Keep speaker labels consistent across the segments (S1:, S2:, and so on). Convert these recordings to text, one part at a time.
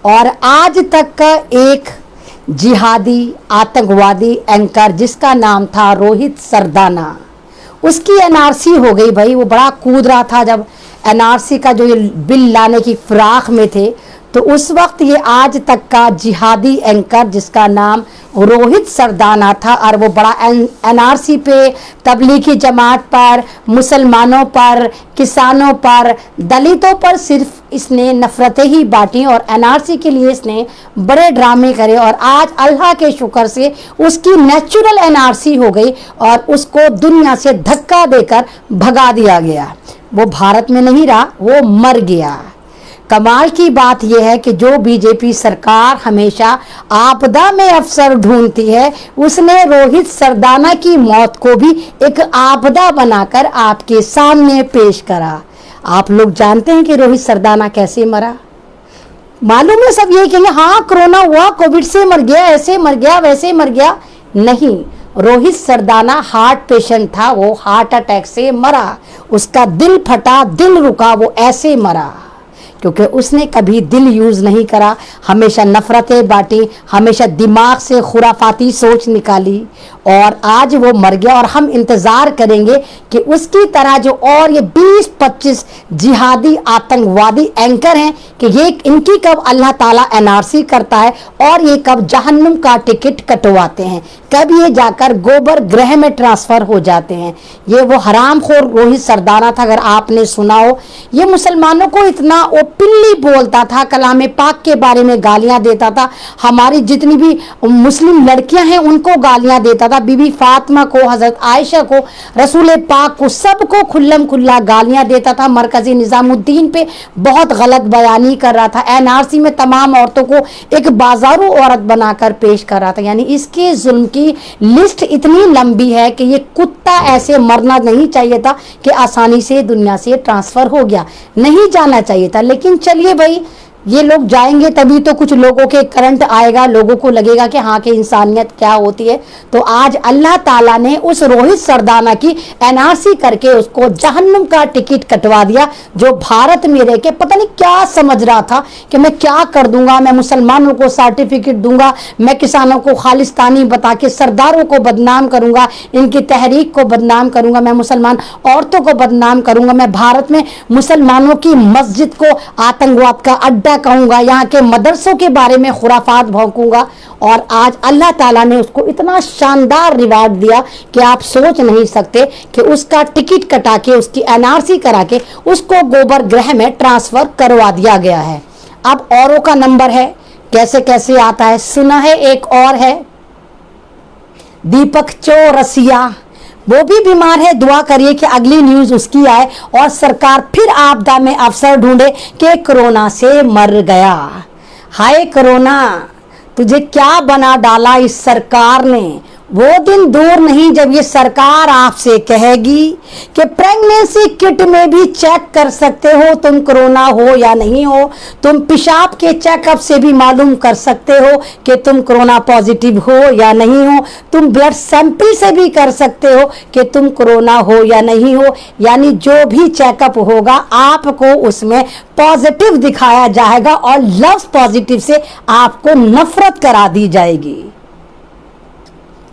S1: और आज तक का एक जिहादी आतंकवादी एंकर जिसका नाम था रोहित सरदाना, उसकी एनआरसी हो गई भाई। वो बड़ा कूद रहा था जब एनआरसी का जो ये बिल लाने की फिराक में थे, तो उस वक्त ये आज तक का जिहादी एंकर जिसका नाम रोहित सरदाना था, और वो बड़ा एनआरसी पे, तबलीगी जमात पर, मुसलमानों पर, किसानों पर, दलितों पर सिर्फ इसने नफ़रतें ही बांटी और एनआरसी के लिए इसने बड़े ड्रामे करे। और आज अल्लाह के शुक्र से उसकी नेचुरल एनआरसी हो गई और उसको दुनिया से धक्का देकर भगा दिया गया। वो भारत में नहीं रहा, वो मर गया। कमाल की बात यह है कि जो बीजेपी सरकार हमेशा आपदा में अफसर ढूंढती है, उसने रोहित सरदाना की मौत को भी एक आपदा बनाकर आपके सामने पेश करा। आप लोग जानते हैं कि रोहित सरदाना कैसे मरा? मालूम है सब ये कहेंगे हाँ कोरोना हुआ, कोविड से मर गया, ऐसे मर गया, वैसे मर गया। नहीं, रोहित सरदाना हार्ट पेशेंट था, वो हार्ट अटैक से मरा। उसका दिल फटा, दिल रुका, वो ऐसे मरा क्योंकि उसने कभी दिल यूज़ नहीं करा, हमेशा नफ़रतें बांटी, हमेशा दिमाग से खुराफाती सोच निकाली और आज वो मर गया। और हम इंतज़ार करेंगे कि उसकी तरह जो और ये 20-25 जिहादी आतंकवादी एंकर हैं कि ये इनकी कब अल्लाह ताला एनआरसी करता है और ये कब जहन्नुम का टिकट कटवाते हैं, कब ये जाकर गोबर ग्रह में ट्रांसफ़र हो जाते हैं। ये वो हरामखोर रोहित सरदाना था, अगर आपने सुना हो। ये मुसलमानों को इतना ओपनली बोलता था, कलाम पाक के बारे में गालियां देता था, हमारी जितनी भी मुस्लिम लड़कियां हैं उनको गालियां देता था, बीबी फातिमा को, हज़रत आयशा को, रसूल पाक को, सबको खुल्लम खुल्ला गालियां देता था। मरकज़ी निज़ामुद्दीन पे बहुत गलत बयानी कर रहा था, एनआरसी में तमाम औरतों को एक बाजारू औरत बनाकर पेश कर रहा था। यानी इसके जुल्म की लिस्ट इतनी लंबी है कि ये कुत्ता ऐसे मरना नहीं चाहिए था कि आसानी से दुनिया से ट्रांसफ़र हो गया, नहीं जाना चाहिए था। लेकिन चलिए भाई, ये लोग जाएंगे तभी तो कुछ लोगों के करंट आएगा, लोगों को लगेगा कि हाँ कि इंसानियत क्या होती है। तो आज अल्लाह ताला ने उस रोहित सरदाना की एनआरसी करके उसको जहन्नुम का टिकट कटवा दिया, जो भारत में रह के पता नहीं क्या समझ रहा था कि मैं क्या कर दूंगा, मैं मुसलमानों को सर्टिफिकेट दूंगा, मैं किसानों को खालिस्तानी बता के सरदारों को बदनाम करूंगा, इनकी तहरीक को बदनाम करूंगा, मैं मुसलमान औरतों को बदनाम करूंगा, मैं भारत में मुसलमानों की मस्जिद को आतंकवाद का अड्डा कहूंगा, यहाँ के मदरसों के बारे में खुराफात भौंकूंगा। और आज अल्लाह ताला ने उसको इतना शानदार रिवार्ड दिया कि आप सोच नहीं सकते कि उसका टिकट कटा के, उसकी एनआरसी करा के उसको गोबर ग्रह में ट्रांसफर करवा दिया गया है। अब औरों का नंबर है, कैसे कैसे आता है सुना है। एक और है दीपक चौरसिया, वो भी बीमार है। दुआ करिए कि अगली न्यूज़ उसकी आए और सरकार फिर आपदा में अफसर ढूंढे कि कोरोना से मर गया। हाय कोरोना, तुझे क्या बना डाला इस सरकार ने। वो दिन दूर नहीं जब ये सरकार आपसे कहेगी कि प्रेगनेंसी किट में भी चेक कर सकते हो तुम कोरोना हो या नहीं हो, तुम पेशाब के चेकअप से भी मालूम कर सकते हो कि तुम कोरोना पॉजिटिव हो या नहीं हो, तुम ब्लड सैंपल से भी कर सकते हो कि तुम कोरोना हो या नहीं हो। यानी जो भी चेकअप होगा आपको उसमें पॉजिटिव दिखाया जाएगा और लव्स पॉजिटिव से आपको नफरत करा दी जाएगी।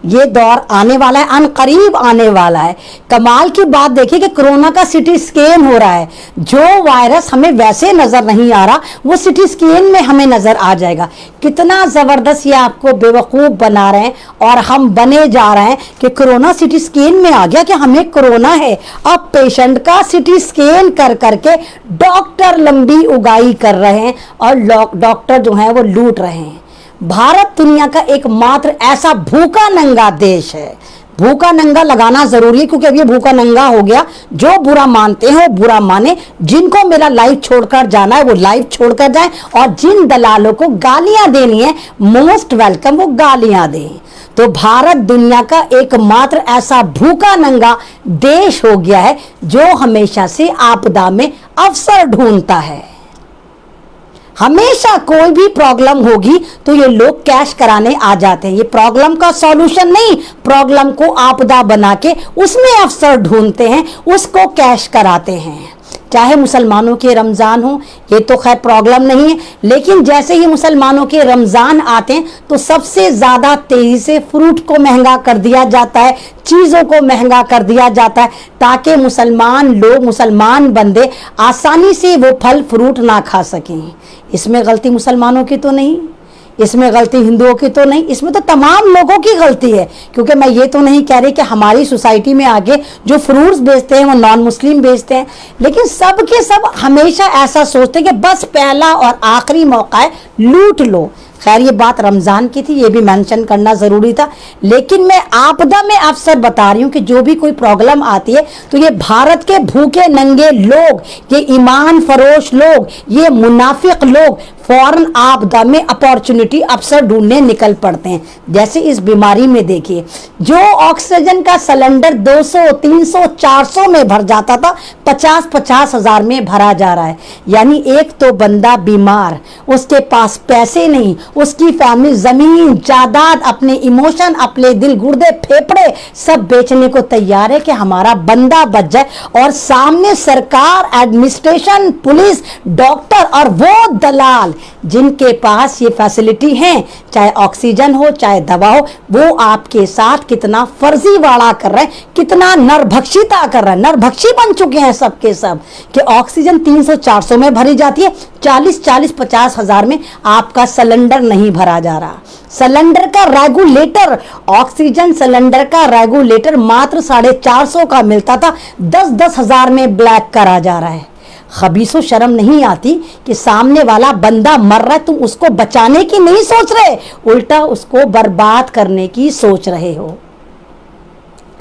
S1: ये दौर आने वाला है, अनकरीब आने वाला है। कमाल की बात देखिए कि कोरोना का सिटी स्कैन हो रहा है। जो वायरस हमें वैसे नजर नहीं आ रहा, वो सिटी स्कैन में हमें नजर आ जाएगा। कितना जबरदस्त ये आपको बेवकूफ बना रहे हैं और हम बने जा रहे हैं कि कोरोना सिटी स्कैन में आ गया कि हमें कोरोना है। अब पेशेंट का सिटी स्कैन कर करके डॉक्टर लंबी उगाई कर रहे हैं और डॉक्टर जो है वो लूट रहे हैं। भारत दुनिया का एकमात्र ऐसा भूखा नंगा देश है। भूखा नंगा लगाना जरूरी है क्योंकि अब ये भूखा नंगा हो गया। जो बुरा मानते हैं वो बुरा माने, जिनको मेरा लाइव छोड़कर जाना है वो लाइव छोड़कर जाए, और जिन दलालों को गालियां देनी है मोस्ट वेलकम, वो गालियां दें। तो भारत दुनिया का एकमात्र ऐसा भूखा नंगा देश हो गया है जो हमेशा से आपदा में अवसर ढूंढता है। हमेशा कोई भी प्रॉब्लम होगी तो ये लोग कैश कराने आ जाते हैं। ये प्रॉब्लम का सॉल्यूशन नहीं, प्रॉब्लम को आपदा बना के उसमें अवसर ढूंढते हैं, उसको कैश कराते हैं। चाहे मुसलमानों के रमज़ान हो, ये तो खैर प्रॉब्लम नहीं है, लेकिन जैसे ही मुसलमानों के रमज़ान आते हैं तो सबसे ज़्यादा तेज़ी से फ्रूट को महंगा कर दिया जाता है, चीज़ों को महंगा कर दिया जाता है, ताकि मुसलमान लोग, मुसलमान बंदे आसानी से वो फल फ्रूट ना खा सकें। इसमें गलती मुसलमानों की तो नहीं, इसमें गलती हिंदुओं की तो नहीं, इसमें तो तमाम लोगों की गलती है। क्योंकि मैं ये तो नहीं कह रही कि हमारी सोसाइटी में आगे जो फ्रूट्स बेचते हैं वो नॉन मुस्लिम बेचते हैं, लेकिन सब के सब हमेशा ऐसा सोचते हैं कि बस पहला और आखिरी मौका है, लूट लो। खैर ये बात रमज़ान की थी, ये भी मेंशन करना ज़रूरी था, लेकिन मैं आपदा में अवसर बता रही हूँ कि जो भी कोई प्रॉब्लम आती है तो ये भारत के भूखे नंगे लोग, ये ईमान फरोश लोग, ये मुनाफिक लोग फौरन आपदा में अपॉर्चुनिटी, अवसर ढूंढने निकल पड़ते हैं। जैसे इस बीमारी में देखिए, जो ऑक्सीजन का सिलेंडर 200, 300, 400 में भर जाता था, 50-50 हज़ार में भरा जा रहा है। यानी एक तो बंदा बीमार, उसके पास पैसे नहीं, उसकी फैमिली जमीन जायदाद, अपने इमोशन, अपने दिल, गुर्दे, फेफड़े सब बेचने को तैयार है कि हमारा बंदा बच जाए, और सामने सरकार, एडमिनिस्ट्रेशन, पुलिस, डॉक्टर और वो दलाल जिनके पास ये फैसिलिटी है, चाहे ऑक्सीजन हो चाहे दवा हो, वो आपके साथ कितना फर्जीवाड़ा कर रहे हैं, कितना नरभक्षिता कर रहे हैं। नरभक्षी बन चुके हैं सबके सब कि ऑक्सीजन 300-400 में भरी जाती है, 40-50 हज़ार में आपका सिलेंडर नहीं भरा जा रहा। सिलेंडर का रेगुलेटर, ऑक्सीजन सिलेंडर का रेगुलेटर मात्र 450 का मिलता था, 10-10 हज़ार में ब्लैक करा जा रहा है। खबीसो शर्म नहीं आती कि सामने वाला बंदा मर रहा है, तुम उसको बचाने की नहीं सोच रहे, उल्टा उसको बर्बाद करने की सोच रहे हो।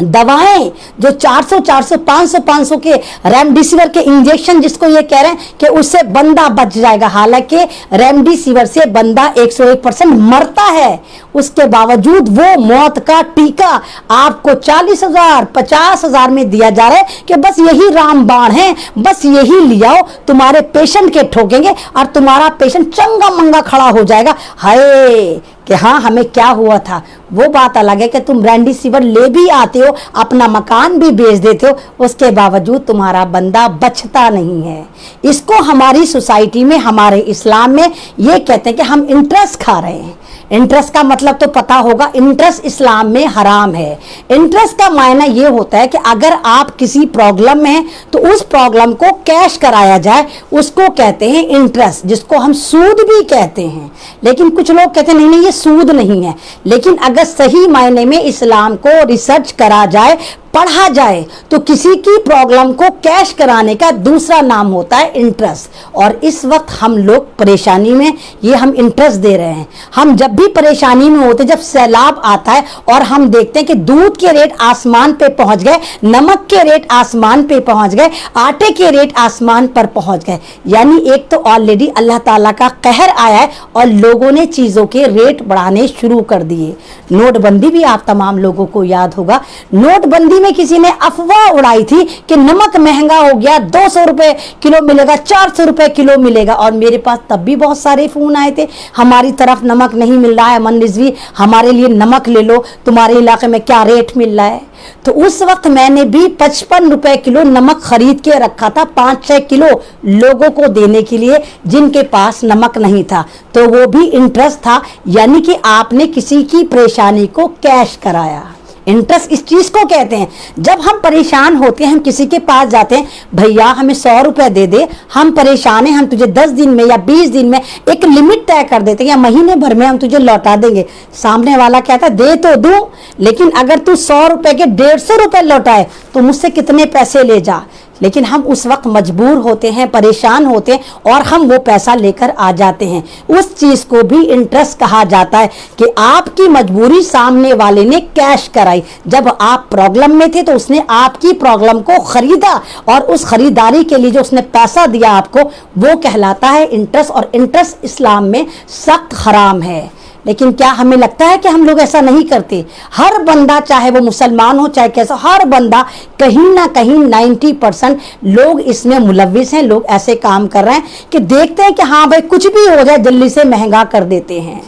S1: दवाएं जो 400, 500 के रेमडेसिविर के इंजेक्शन जिसको ये कह रहे हैं कि उससे बंदा बच जाएगा, हालांकि रेमडेसिविर से बंदा 101% मरता है, उसके बावजूद वो मौत का टीका आपको 40,000, 50,000 में दिया जा रहा है कि बस यही रामबाण है, बस यही लियाओ, तुम्हारे पेशेंट के ठोकेंगे और तुम्हारा पेशेंट चंगा मंगा खड़ा हो जाएगा। हाय कि हाँ हमें क्या हुआ था। वो बात अलग है कि तुम रेमडेसिविर ले भी आते हो, अपना मकान भी बेच देते हो, उसके बावजूद तुम्हारा बंदा बचता नहीं है। इसको हमारी सोसाइटी में, हमारे इस्लाम में ये कहते हैं कि हम इंटरेस्ट खा रहे हैं। इंटरेस्ट का मतलब तो पता होगा, इंटरेस्ट इस्लाम में हराम है। इंटरेस्ट का मायना ये होता है कि अगर आप किसी प्रॉब्लम में हैं तो उस प्रॉब्लम को कैश कराया जाए, उसको कहते हैं इंटरेस्ट, जिसको हम सूद भी कहते हैं। लेकिन कुछ लोग कहते हैं नहीं नहीं ये सूद नहीं है, लेकिन अगर सही मायने में इस्लाम को रिसर्च करा जाए, पढ़ा जाए, तो किसी की प्रॉब्लम को कैश कराने का दूसरा नाम होता है इंटरेस्ट। और इस वक्त हम लोग परेशानी में, ये हम इंटरेस्ट दे रहे हैं। हम जब भी परेशानी में होते, जब सैलाब आता है और हम देखते हैं कि दूध के रेट आसमान पे पहुंच गए, नमक के रेट आसमान पे पहुंच गए, आटे के रेट आसमान पर पहुंच गए, यानी एक तो ऑलरेडी अल्लाह ताला का कहर आया है और लोगों ने चीज़ों के रेट बढ़ाने शुरू कर दिए। नोटबंदी भी आप तमाम लोगों को याद होगा, नोटबंदी में किसी ने अफवाह उड़ाई थी कि नमक महंगा हो गया, 200 रुपए किलो मिलेगा, 400 रुपए किलो मिलेगा, और मेरे पास तब भी बहुत सारे फोन आए थे, हमारी तरफ नमक नहीं मिल रहा है, अमन रिजवी हमारे लिए नमक ले लो, तुम्हारे इलाके में क्या रेट मिल रहा है। तो उस वक्त मैंने भी 55 रुपए किलो नमक खरीद के रखा था, 5-6 किलो लोगों को देने के लिए जिनके पास नमक नहीं था। तो वो भी इंटरेस्ट था, यानी कि आपने किसी की परेशानी को कैश कराया। इंटरेस्ट इस चीज को कहते हैं। जब हम परेशान होते हैं, हम किसी के पास जाते हैं, भैया हमें 100 रुपए दे दे, हम परेशान हैं, हम तुझे 10 दिन में या 20 दिन में एक लिमिट तय कर देते हैं, या महीने भर में हम तुझे लौटा देंगे। सामने वाला कहता है दे तो दूं, लेकिन अगर तू 100 रुपए के 150 रुपए लौटाए तो मुझसे कितने पैसे ले जा। लेकिन हम उस वक्त मजबूर होते हैं, परेशान होते हैं और हम वो पैसा लेकर आ जाते हैं। उस चीज़ को भी इंटरेस्ट कहा जाता है कि आपकी मजबूरी सामने वाले ने कैश कराई। जब आप प्रॉब्लम में थे तो उसने आपकी प्रॉब्लम को खरीदा, और उस खरीदारी के लिए जो उसने पैसा दिया आपको, वो कहलाता है इंटरेस्ट। और इंटरेस्ट इस्लाम में सख्त हराम है। लेकिन क्या हमें लगता है कि हम लोग ऐसा नहीं करते? हर बंदा, चाहे वो मुसलमान हो चाहे कैसा, हर बंदा कहीं ना कहीं 90% लोग इसमें मुलविस हैं। लोग ऐसे काम कर रहे हैं कि देखते हैं कि हाँ भाई कुछ भी हो जाए, जल्दी से महंगा कर देते हैं।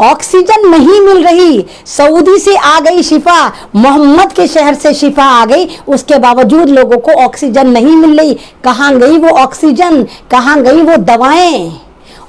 S1: ऑक्सीजन नहीं मिल रही। सऊदी से आ गई शिफा, मोहम्मद के शहर से शिफा आ गई, उसके बावजूद लोगों को ऑक्सीजन नहीं मिल रही। कहाँ गई वो ऑक्सीजन, कहाँ गई वो दवाएं?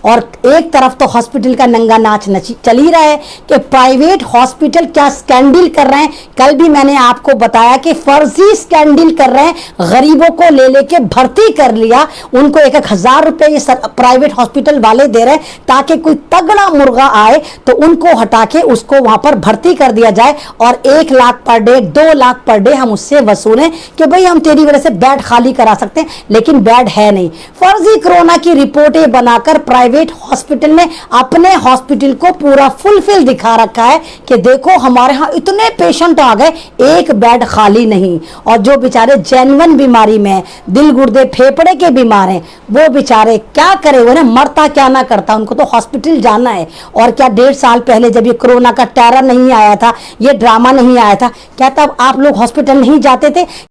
S1: और एक तरफ तो हॉस्पिटल का नंगा नाच चल ही रहा है कि प्राइवेट हॉस्पिटल क्या स्कैंडल कर रहे हैं। कल भी मैंने आपको बताया कि फर्जी स्कैंडल कर रहे हैं, गरीबों को ले लेके भर्ती कर लिया, उनको 1,000 रुपए ये प्राइवेट हॉस्पिटल वाले दे रहे हैं ताकि कोई तगड़ा मुर्गा आए तो उनको हटा के उसको वहां पर भर्ती कर दिया जाए और 1 lakh per day, 2 lakh per day हम उससे वसूलें कि भाई हम तेरी वजह से बेड खाली करा सकते हैं, लेकिन बेड है नहीं। फर्जी कोरोना की रिपोर्टें बनाकर प्राइवेट हॉस्पिटल ने अपने हॉस्पिटल को पूरा फुलफिल दिखा रखा है कि देखो हमारे यहाँ इतने पेशेंट आ गए, एक बेड खाली नहीं। और जो बेचारे जेन्युइन बीमारी में, दिल गुर्दे फेफड़े के बीमार हैं, वो बेचारे क्या करे, वो मरता क्या ना करता, उनको तो हॉस्पिटल जाना है। और क्या 1.5 साल पहले जब ये कोरोना का टेरर नहीं आया था, ये ड्रामा नहीं आया था, क्या तब आप लोग हॉस्पिटल नहीं जाते थे?